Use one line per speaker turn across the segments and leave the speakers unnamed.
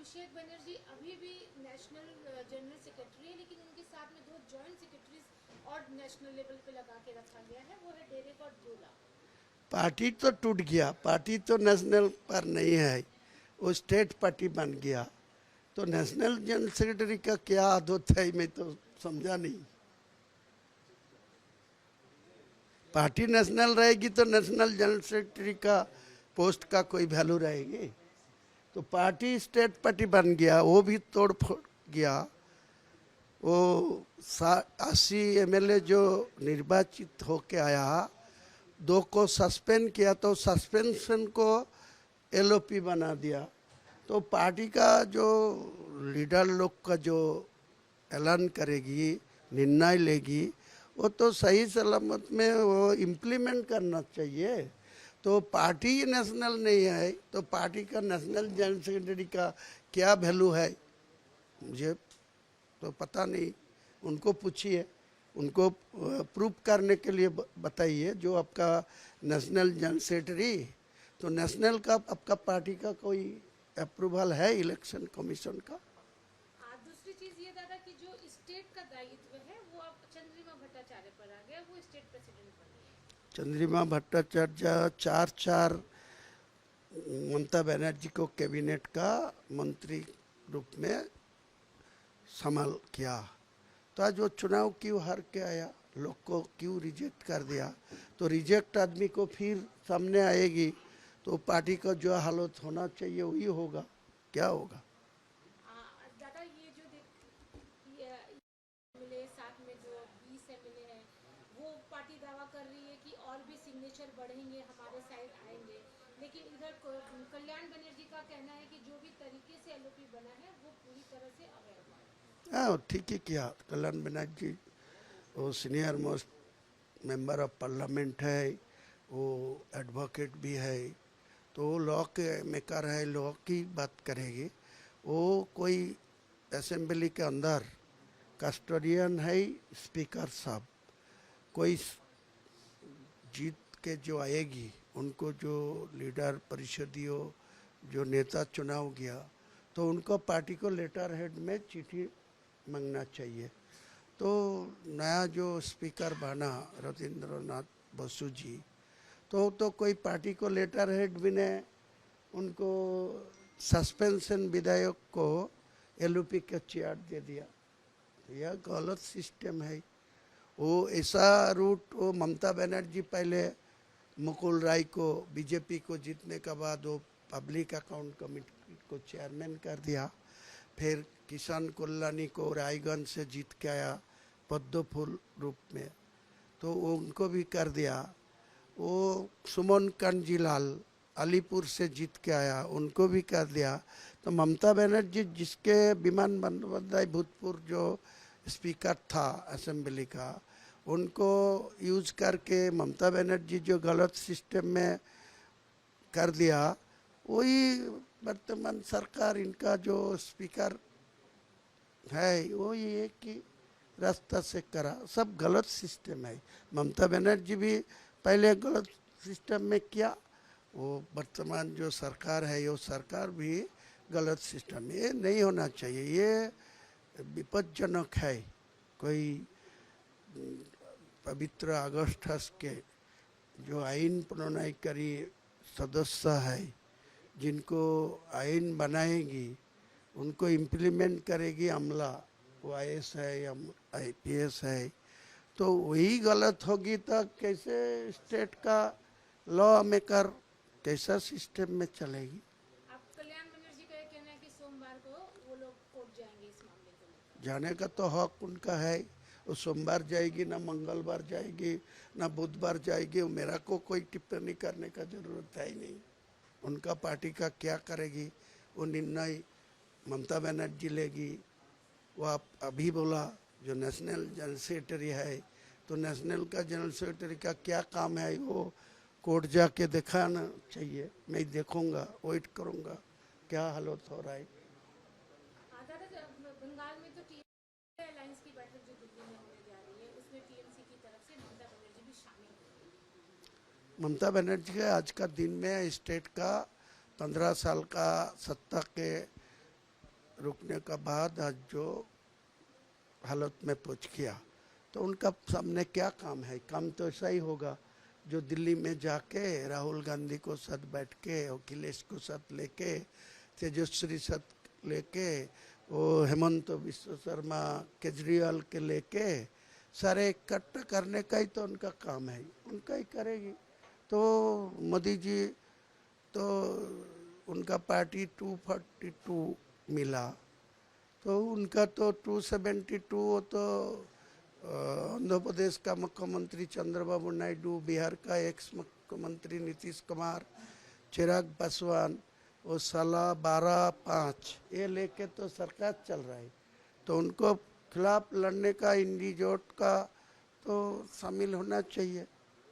अभिषेक बनर्जी अभी भी national general secretary है, लेकिन उनके साथ में दो जॉइंट सेक्रेटरीज और नेशनल लेवल पे लगा के रखा गया है, वो है डेरेक और जोला।
पार्टी तो टूट गया, पार्टी तो नेशनल पर नहीं है, वो स्टेट पार्टी बन गया। तो नेशनल जनरल सेक्रेटरी का क्या आदत है, मैं तो समझा नहीं। पार्टी नेशनल रहेगी तो नेशनल जनरल सेक्रेटरी का पोस्ट का कोई वैल्यू रहेगी। तो पार्टी स्टेट पार्टी बन गया, वो भी तोड़ फोड़ गया। वो 80 एमएलए जो निर्वाचित होके आया, 2 को सस्पेंड किया, तो सस्पेंशन को एलओपी बना दिया। तो पार्टी का जो लीडर लोग का जो ऐलान करेगी, निर्णय लेगी, वो तो सही सलामत में वो इम्प्लीमेंट करना चाहिए। तो पार्टी नेशनल नहीं है तो पार्टी का नेशनल जनरल सेक्रेटरी का क्या वैल्यू है, मुझे तो पता नहीं। उनको पूछिए, उनको प्रूव करने के लिए बताइए जो आपका नेशनल जनरल सेक्रेटरी। तो नेशनल का आपका पार्टी का कोई अप्रूवल है इलेक्शन कमीशन का?
दूसरी चीज ये दादा कि जो स्टेट का दायित्व है वो अब चंद्रिमा भट्टाचार्य पर आ गया, वो स्टेट प्रेसिडेंट बन गए।
चंद्रिमा भट्टाचार्य चार ममता बनर्जी को कैबिनेट का मंत्री रूप में संभाल किया। तो आज वो चुनाव क्यों हार के आया, लोग को क्यों रिजेक्ट कर दिया? तो रिजेक्ट आदमी को फिर सामने आएगी तो पार्टी का जो हालत होना चाहिए वही होगा। क्या होगा?
दादा ये जो मिले साथ में जो 20 एमएलए हैं, वो पार्टी दावा कर रही है कि और भी सिग्नेचर बढ़ेंगे, हमारे साइड आएंगे, लेकिन इधर कल्याण बनर्जी का कहना है कि जो भी तरीके से एलओपी बना है वो पूरी तरह से अवैध है।
हाँ, ठीक ही किया। कल्याण बनर्जी वो senior most member of parliament है, वो एडवोकेट भी है, तो लॉ के मेकर है, लॉ की बात करेगी। वो कोई असेंबली के अंदर कस्टोडियन है स्पीकर साहब, कोई जीत के जो आएगी उनको जो लीडर परिषदियों जो नेता चुनाव गया, तो उनको पार्टी को लेटर हेड में चिट्ठी मांगना चाहिए। तो नया जो स्पीकर बना रविंद्रनाथ बसु जी, तो कोई पार्टी को लेटर हेड भी ने उनको सस्पेंशन विधायक को एलओपी का चेयर दे दिया। तो यह गलत सिस्टम है। वो ऐसा रूट वो ममता बनर्जी पहले मुकुल राय को बीजेपी को जीतने के बाद वो पब्लिक अकाउंट कमेटी को चेयरमैन कर दिया, फिर किशन कोल्लानी को रायगंज से जीत के आया पद्म फूल रूप में, तो वो उनको भी कर दिया। वो सुमन कंजीलाल अलीपुर से जीत के आया, उनको भी कर दिया। तो ममता बनर्जी जिसके विमान बंदोबस्ताई भूतपूर्व जो स्पीकर था असेंबली का, उनको यूज करके ममता बनर्जी जो गलत सिस्टम में कर दिया, वही वर्तमान सरकार इनका जो स्पीकर है वही एक ही रास्ता से करा। सब गलत सिस्टम है। ममता बनर्जी भी पहले गलत सिस्टम में किया, वो वर्तमान जो सरकार है वो सरकार भी गलत सिस्टम, ये नहीं होना चाहिए, ये विपज्जनक है। कोई पवित्र अगस्टस के जो आइन प्रणयनकारी सदस्य है, जिनको आइन बनाएगी उनको इम्प्लीमेंट करेगी अमला, वो आईएएस है या आईपीएस है, तो वही गलत होगी तो कैसे स्टेट का लॉ मेकर कैसा सिस्टम में चलेगी?
अब कल्याण बनर्जी का ये कहना है कि सोमवार को वो लोग कोर्ट जाएंगे इस मामले को लेकर।
जाने का तो हक उनका है, वो सोमवार जाएगी ना मंगलवार जाएगी ना बुधवार जाएगी, मेरा को कोई टिप्पणी करने का जरूरत है ही नहीं। उनका पार्टी का क्या करेगी वो निर्णय ममता बनर्जी लेगी। वो आप अभी बोला जो नेशनल जनरल सेक्रेटरी है, तो नेशनल का जनरल सेक्रेटरी का क्या काम है वो कोर्ट जाके दिखाना चाहिए। मैं देखूंगा, वेट करूंगा क्या हालत हो रहा है।
दादा बंगाल में तो टीएमसी अलायंस की बैठक जो दिल्ली में होने जा रही है, उसमें टीएमसी की तरफ से ममता बनर्जी भी शामिल होंगी।
ममता बनर्जी के आज का दिन में स्टेट का 15 साल का सत्ता के रुकने का बाद आज जो हालत में पहुंच गया, तो उनका सामने क्या काम है? काम तो ऐसा ही होगा जो दिल्ली में जाके राहुल गांधी को साथ बैठ के, अखिलेश को साथ लेके, तेजस्वी साथ लेके, वो हेमंत बिश्व शर्मा, केजरीवाल के लेके सारे इकट्ठा करने का ही तो उनका काम है, उनका ही करेगी। तो मोदी जी तो उनका पार्टी 242 मिला, तो उनका तो 272, वो तो आंध्र प्रदेश का मुख्यमंत्री चंद्रबाबू नायडू, बिहार का एक्स मुख्यमंत्री नीतीश कुमार, चिराग पासवान, वो 12-5 ये लेके तो सरकार चल रहा है। तो उनको खिलाफ लड़ने का इंडिजोट का तो शामिल होना चाहिए।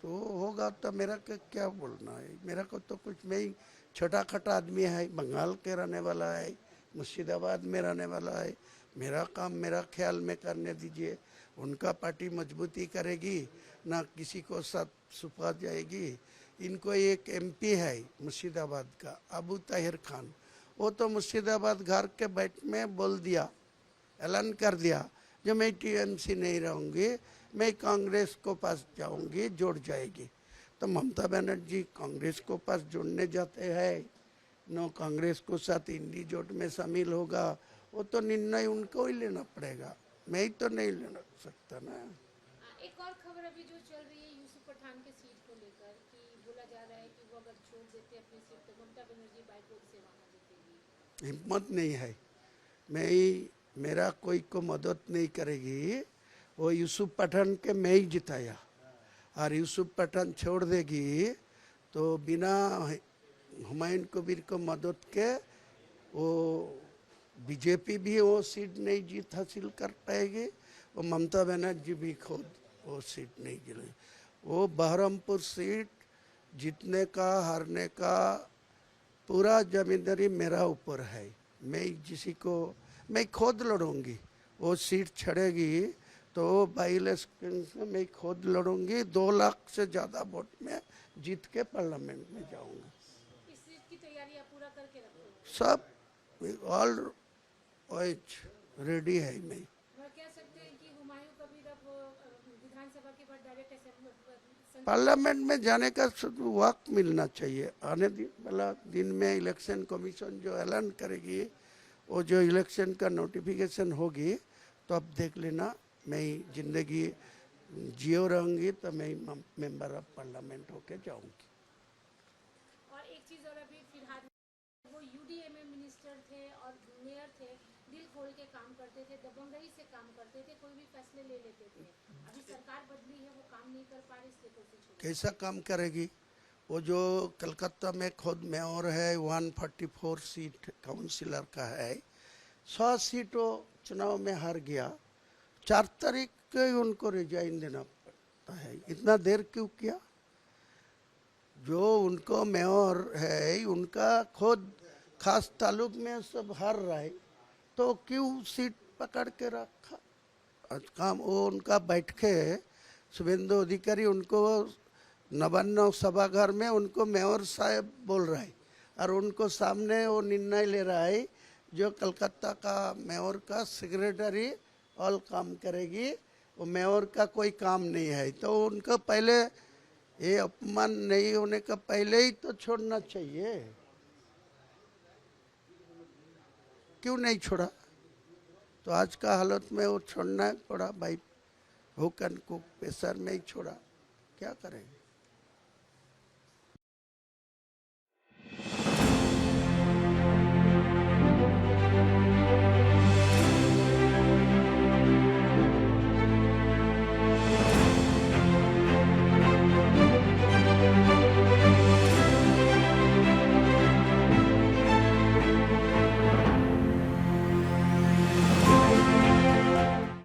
तो होगा तो मेरा क्या बोलना है? मेरा को तो कुछ, मैं ही छोटा खटा आदमी है, बंगाल के रहने वाला है, मुर्शिदाबाद में रहने वाला है। मेरा काम मेरा ख्याल में करने दीजिए। उनका पार्टी मजबूती करेगी ना, किसी को साथ छुपा जाएगी। इनको एक एमपी है मुर्शिदाबाद का, अबू ताहिर खान, वो तो मुर्शिदाबाद घर के बैठ में बोल दिया, ऐलान कर दिया, जो मैं टीएमसी नहीं रहूँगी, मैं कांग्रेस को पास जाऊँगी, जुड़ जाएगी। तो ममता बनर्जी कांग्रेस को पास जुड़ने जाते हैं, नो कांग्रेस को साथ इंडी जोट में शामिल होगा, वो तो निर्णय उनको ही लेना पड़ेगा, मैं ही तो नहीं ले सकता ना।
एक और खबर अभी जो चल रही है यूसुफ पठान के सीट को लेकर, कि बोला जा रहा है कि वो अगर छोड़ देते अपनी सीट तो ममता बनर्जी बाइकआउट से वहां जीतेगी।
हिम्मत नहीं है, मैं ही, मेरा कोई को मदद नहीं करेगी। वो यूसुफ पठान के मैं ही जिताया, और यूसुफ पठान छोड़ देगी तो बिना हुमायूं कबीर को मदद के वो बीजेपी भी वो सीट नहीं जीत हासिल कर पाएगी, वो ममता बनर्जी भी खुद वो सीट नहीं जीते। वो बहरमपुर सीट जीतने का हारने का पूरा जिम्मेदारी मेरा ऊपर है। मैं खुद लड़ूंगी, वो सीट छड़ेगी तो बाई इलेक्शन से मैं खुद लड़ूंगी, 2 लाख से ज़्यादा वोट में जीत के पार्लियामेंट में जाऊंगा।
इस सीट की तैयारी आप पूरा करके रखोगे?
सब ऑल रेडी है। मैं
कह सकते हैं कि हुमायूं कबीर अब विधानसभा के बाद डायरेक्ट असेंबली
पार्लियामेंट में जाने का वक्त मिलना चाहिए। आने वाला दिन में इलेक्शन कमीशन जो ऐलान करेगी, वो जो इलेक्शन का नोटिफिकेशन होगी, तो अब देख लेना, मैं जिंदगी जियो रहूँगी तो मैं मेंबर ऑफ पार्लियामेंट होके जाऊँगी।
और एक चीज़ और, अभी फिलहाल वो यूडीएमए मिनिस्टर थे और मेयर थे, दिल खोल के काम करते थे, दबंगई से काम करते थे, कोई भी फैसले ले लेते थे। अभी सरकार बदली है, वो काम नहीं कर पा रही, इसलिए कोशिश हो रही है।
कैसा काम करेगी? वो जो कलकत्ता में खुद मेयर है, 144 सीट काउंसिलर का है, 100 सीट वो चुनाव में हार गया, 4 तारीख को उनको रिजाइन देना पड़ता है। इतना देर क्यों किया? जो उनको मेयर है, उनका खुद खास तालुक में सब हार रहा है, तो क्यों सीट पकड़ के रखा? आज काम वो उनका बैठ के शुभेंदु अधिकारी उनको नवान्न सभागार में उनको मेयर साहब बोल रहा है, और उनको सामने वो निर्णय ले रहा है जो कलकत्ता का मेयर का सेक्रेटरी ऑल काम करेगी, वो मेयर का कोई काम नहीं है। तो उनको पहले ये अपमान नहीं होने का पहले ही तो छोड़ना चाहिए, क्यों नहीं छोड़ा? तो आज का हालत में वो छोड़ना पड़ा भाई, हुक एंड कुक प्रेशर में ही छोड़ा, क्या करें।